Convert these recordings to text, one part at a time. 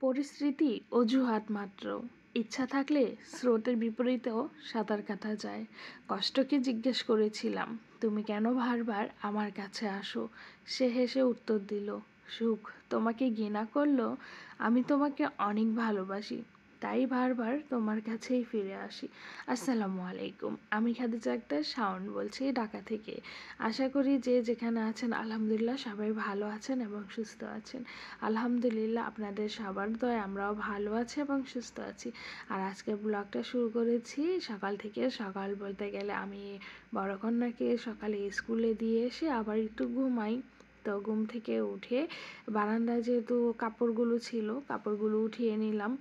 পরিস্থিতি অজুহাত মাত্র। ইচ্ছা থাকলে স্রোতের বিপরীতেও সাঁতার কাটা যায়। কষ্টকে জিজ্ঞেস করেছিলাম, তুমি কেন বারবার আমার কাছে আসো? সে হেসে উত্তর দিল, সুখ তোমাকে ঘৃণা করলো। আমি তোমাকে অনেক ভালোবাসি, তাই বারবার তোমার কাছেই ফিরে আসি। আসসালামু আলাইকুম, আমি খাদিজা আক্তার শাওন বলছি ঢাকা থেকে। আশা করি যে যেখানে আছেন আলহামদুলিল্লাহ সবাই ভালো আছেন এবং সুস্থ আছেন। আলহামদুলিল্লাহ আপনাদের সবার দয়ায় আমরাও ভালো আছি এবং সুস্থ আছি। আর আজকে ব্লগটা শুরু করেছি সকাল থেকে। সকাল বলতে গেলে আমি বড় কন্যাকে সকালে স্কুলে দিয়ে এসে আবার একটু ঘুমাই। তো ঘুম থেকে উঠে বারান্দায় যেহেতু কাপড়গুলো ছিল, কাপড়গুলো উঠিয়ে নিলাম।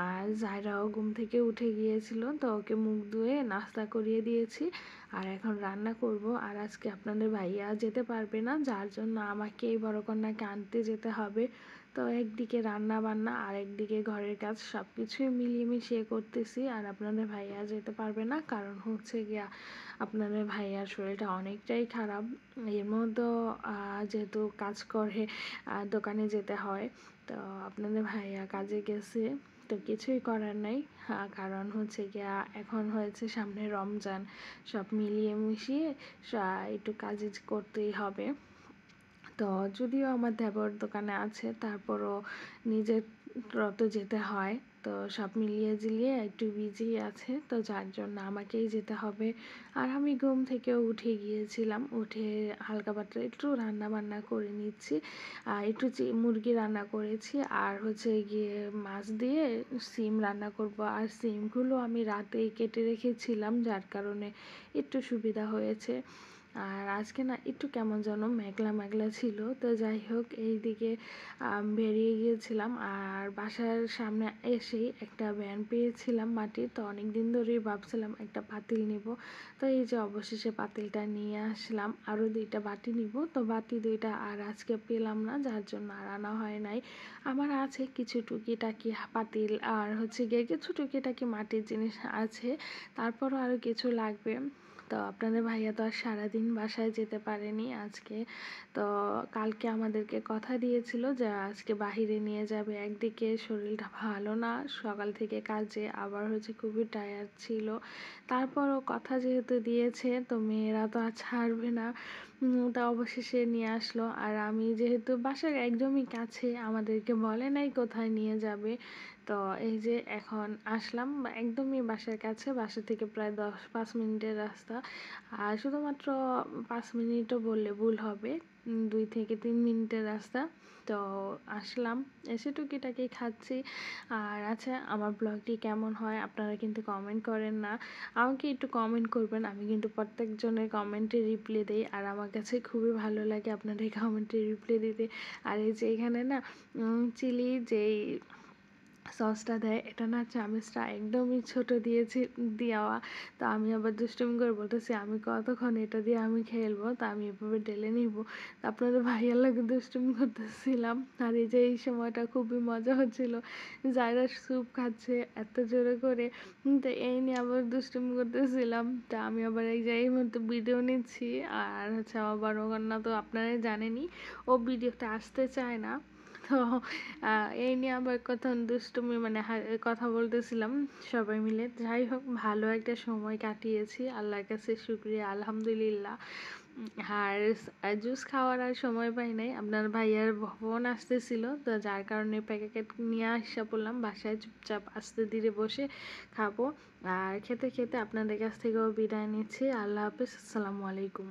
আর জায়রাও ঘুম থেকে উঠে গিয়েছিল, তো ওকে মুখ ধুয়ে নাস্তা করিয়ে দিয়েছি। আর এখন রান্না করব। আর আজকে আপনাদের ভাইয়া যেতে পারবে না, যার জন্য আমাকে এই বড় কন্যাকে আনতে যেতে হবে। তো একদিকে রান্না বান্না আর একদিকে ঘরের কাজ সব কিছুই মিলিয়ে মিশিয়ে করতেছি। আর আপনাদের ভাইয়া যেতে পারবে না, কারণ হচ্ছে গিয়া আপনাদের ভাইয়ার শরীরটা অনেকটাই খারাপ। এর মধ্যেও যেহেতু কাজ করে দোকানে যেতে হয়, তো আপনাদের ভাইয়া কাজে গেছে। তো কিছুই করার নাই, কারণ হচ্ছে গিয়া এখন হয়েছে সামনে রমজান, সব মিলিয়ে মিশিয়ে একটু কাজে করতেই হবে। তো যদিও আমার দেবর দোকানে আছে, তারপরও নিজের তো যেতে হয়। তো সব মিলিয়ে জিলিয়ে একটু বিজি আছে, তো যার জন্য আমাকেই যেতে হবে। আর আমি ঘুম থেকেও উঠে গিয়েছিলাম, উঠে হালকা পাতলা একটু রান্না বান্না করে নিচ্ছি। একটু মুরগি রান্না করেছি, আর হচ্ছে গিয়ে মাছ দিয়ে সিম রান্না করব। আর সিমগুলো আমি রাতেই কেটে রেখেছিলাম, যার কারণে একটু সুবিধা হয়েছে। আর আজকে না একটু কেমন যেন মেঘলা মেঘলা ছিল। তো যাই হোক, এইদিকে বেরিয়ে গিয়েছিলাম। আর বাসার সামনে এসেই একটা ভ্যান পেয়েছিলাম মাটির, তো অনেক দিন ধরেই ভাবছিলাম একটা পাতিল নিব। তো এই যে অবশেষে পাতিলটা নিয়ে আসলাম। আরও 2টা বাটি নিব, তো বাটি 2টা আর আজকে পেলাম না, যার জন্য আর আনা হয় নাই। আমার আছে কিছু টুকিটাকি পাতিল, আর হচ্ছে গিয়ে কিছু টুকিটাকি মাটির জিনিস আছে, তারপরও আরও কিছু লাগবে। তো আপনাদের ভাইয়া তো আর সারাদিন বাসায় যেতে পারেনি আজকে। তো কালকে আমাদেরকে কথা দিয়েছিল যে আজকে বাহিরে নিয়ে যাবে। একদিকে শরীরটা ভালো না, সকাল থেকে কাজে, আবার হচ্ছে খুবই টায়ার্ড ছিল। তারপরও কথা যেহেতু দিয়েছে, তো মেয়েরা তো আর ছাড়বে না। তা অবশেষে নিয়ে আসলো। আর আমি যেহেতু বাসার একদমই কাছে, আমাদেরকে বলে নাই কোথায় নিয়ে যাবে। তো এই যে এখন আসলাম, একদমই বাসার কাছে, বাসা থেকে প্রায় 5 মিনিটের রাস্তা। আর শুধুমাত্র 5 মিনিটও বললে ভুল হবে, 2 থেকে 3 মিনিটের রাস্তা। তো আসলাম, এসে টুকিটাকি খাচ্ছি। আর আচ্ছা, আমার ব্লগটি কেমন হয় আপনারা কিন্তু কমেন্ট করেন না। আমাকে একটু কমেন্ট করবেন, আমি কিন্তু প্রত্যেকজনের কমেন্টে রিপ্লাই দিই। আর আমার কাছে খুবই ভালো লাগে আপনাদের কমেন্টে রিপ্লাই দিতে। আর এই যে এখানে না চিলি যেই সসটা দেয়, এটা না চামচটা একদমই ছোট দিয়েছে দেওয়া। তো আমি আবার দুষ্টুমি করে বলতেছি, আমি কতক্ষণ এটা দিয়ে আমি খেলবো, তা আমি এভাবে ঢেলে নিব। তো আপনাদের ভাইয়ার লাগে দুষ্টুমি করতেছিলাম। আর এই যে এই সময়টা খুবই মজা হচ্ছিল, যারা স্যুপ খাচ্ছে এত জোরে করে। তো এই নিয়ে আবার দুষ্টুমি করতেছিলাম। তা আমি আবার এই যে এই মতো ভিডিও নিচ্ছি। আর হচ্ছে আমার বড় কন্যা তো আপনারাই জানেনই, ও ভিডিওতে আসতে চায় না। তো এই নিয়ে আবার কথা দুষ্টুমি মানে কথা বলতেছিলাম সবাই মিলে। যাই হোক, ভালো একটা সময় কাটিয়েছি, আল্লাহর কাছে শুকরিয়া, আলহামদুলিল্লাহ। আর জুস খাওয়ার আর সময় পাই নাই, আপনার ভাইয়ার ফোন আসতেছিল, তো যার কারণে প্যাকেট নিয়ে আসা পড়লাম বাসায়, চুপচাপ আস্তে ধীরে বসে খাবো। আর খেতে খেতে আপনাদের কাছ থেকেও বিদায় নিচ্ছি। আল্লাহ হাফিজ, আসসালামু আলাইকুম।